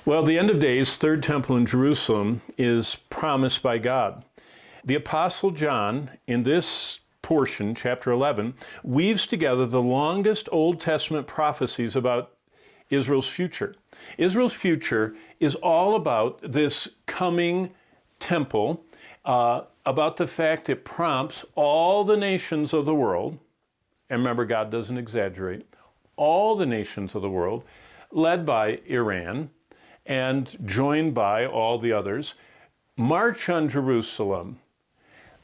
Well, the end of days, third temple in Jerusalem, is promised by God. The Apostle John, in this portion, chapter 11, weaves together the longest Old Testament prophecies about Israel's future. Israel's future is all about this coming temple, about the fact it prompts all the nations of the world, and remember, God doesn't exaggerate, all the nations of the world, led by Iran and joined by all the others, march on Jerusalem,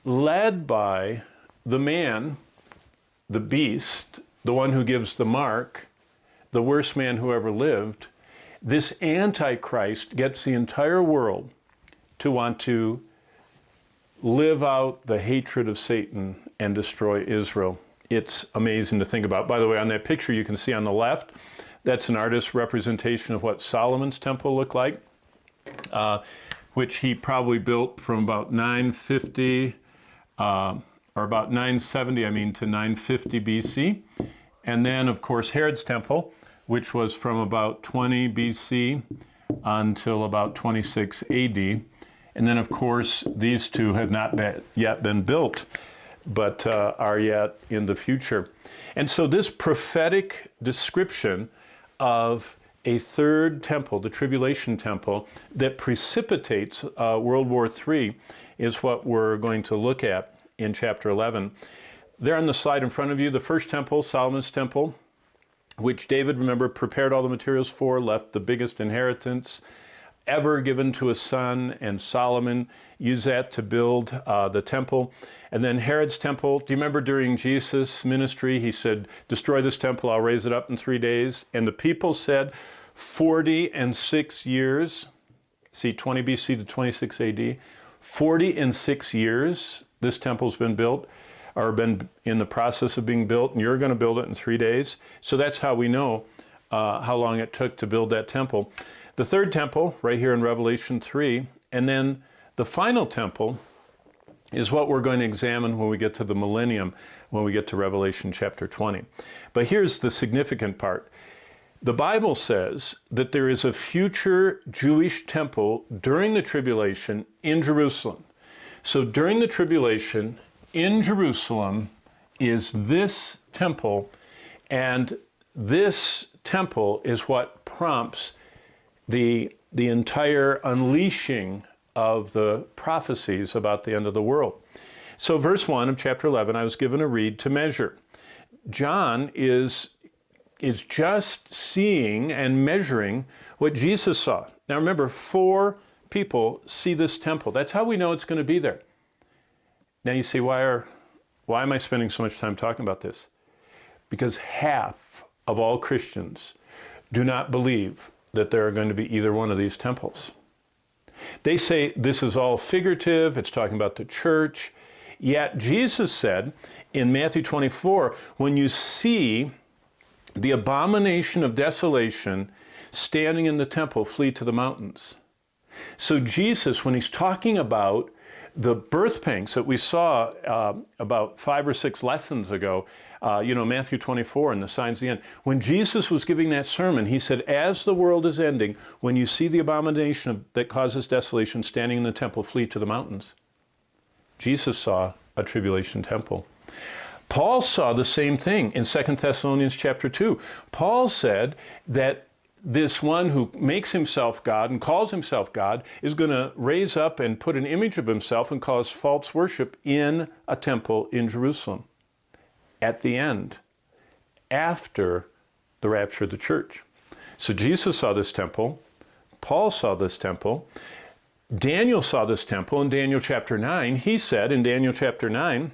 led by the man, the beast, the one who gives the mark, the worst man who ever lived. This Antichrist gets the entire world to want to live out the hatred of Satan and destroy Israel. It's amazing to think about. By the way, on that picture you can see on the left, that's an artist's representation of what Solomon's temple looked like, which he probably built from about 950, or about 970, to 950 BC. And then, of course, Herod's temple, which was from about 20 BC until about 26 AD. And then, of course, these two have not yet been built, but are yet in the future. And so this prophetic description of a third temple, the tribulation temple, that precipitates World War III is what we're going to look at in chapter 11. There on the slide in front of you, the first temple, Solomon's temple, which David, remember, prepared all the materials for, left the biggest inheritance ever given to a son, and Solomon used that to build the temple. And then Herod's temple, do you remember during Jesus' ministry, he said, destroy this temple, I'll raise it up in 3 days. And the people said, 46 years, see 20 BC to 26 AD, 46 years this temple's been built, or been in the process of being built, and you're going to build it in 3 days. So that's how we know how long it took to build that temple. The third temple, right here in Revelation 3, and then the final temple is what we're going to examine when we get to the millennium, when we get to Revelation chapter 20. But here's the significant part. The Bible says that there is a future Jewish temple during the tribulation in Jerusalem. So during the tribulation in Jerusalem is this temple, and this temple is what prompts the entire unleashing of the prophecies about the end of the world. So verse 1 of chapter 11, I was given a reed to measure. John is just seeing and measuring what Jesus saw. Now remember, 4 people see this temple. That's how we know it's going to be there. Now you see, why am I spending so much time talking about this? Because half of all Christians do not believe that there are going to be either one of these temples. They say this is all figurative, it's talking about the church. Yet Jesus said in Matthew 24, when you see the abomination of desolation standing in the temple, flee to the mountains. So Jesus, when he's talking about the birth pangs that we saw about 5 or 6 lessons ago, Matthew 24 and the signs of the end. When Jesus was giving that sermon, he said, as the world is ending, when you see the abomination that causes desolation standing in the temple, flee to the mountains. Jesus saw a tribulation temple. Paul saw the same thing in 2 Thessalonians chapter 2. Paul said that this one who makes himself God and calls himself God is going to raise up and put an image of himself and cause false worship in a temple in Jerusalem at the end, after the rapture of the church. So Jesus saw this temple, Paul saw this temple, Daniel saw this temple in Daniel chapter 9. He said in Daniel chapter 9,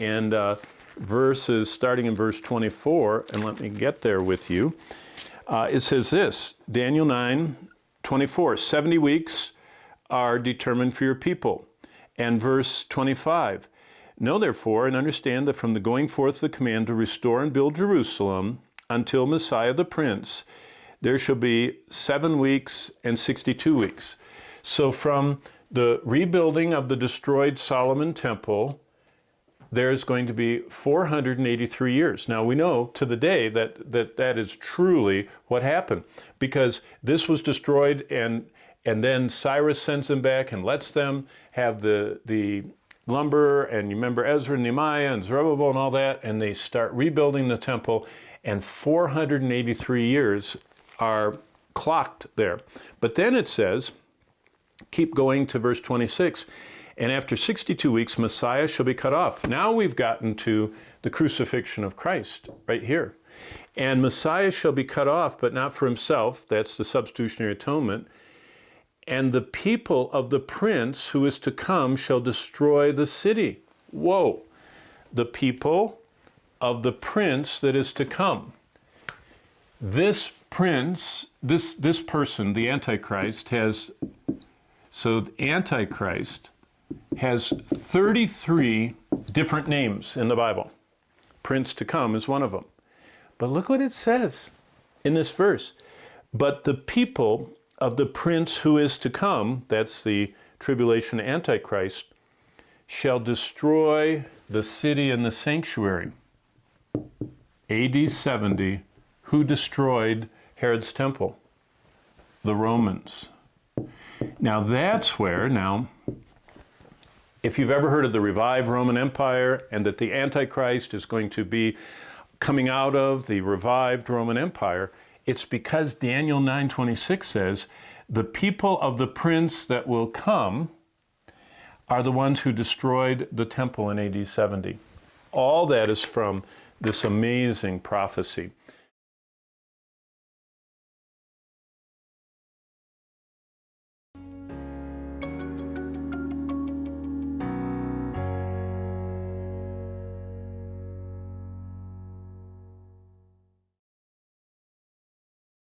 and verses starting in verse 24, and let me get there with you. It says this, Daniel 9:24, 70 weeks are determined for your people. And verse 25, know therefore and understand that from the going forth of the command to restore and build Jerusalem until Messiah the Prince, there shall be 7 weeks and 62 weeks. So from the rebuilding of the destroyed Solomon temple, there's going to be 483 years. Now we know to the day that is truly what happened, because this was destroyed, and then Cyrus sends them back and lets them have the lumber, and you remember Ezra and Nehemiah and Zerubbabel and all that, and they start rebuilding the temple, and 483 years are clocked there. But then it says, keep going to verse 26, and after 62 weeks, Messiah shall be cut off. Now we've gotten to the crucifixion of Christ right here. And Messiah shall be cut off, but not for himself. That's the substitutionary atonement. And the people of the prince who is to come shall destroy the city. Whoa. The people of the prince that is to come. This prince, this person, the Antichrist, so the Antichrist has 33 different names in the Bible. Prince to come is one of them. But look what it says in this verse. But the people of the prince who is to come, that's the tribulation Antichrist, shall destroy the city and the sanctuary. AD 70, who destroyed Herod's temple? The Romans. Now that's where, if you've ever heard of the revived Roman Empire and that the Antichrist is going to be coming out of the revived Roman Empire, it's because Daniel 9:26 says, the people of the prince that will come are the ones who destroyed the temple in AD 70. All that is from this amazing prophecy.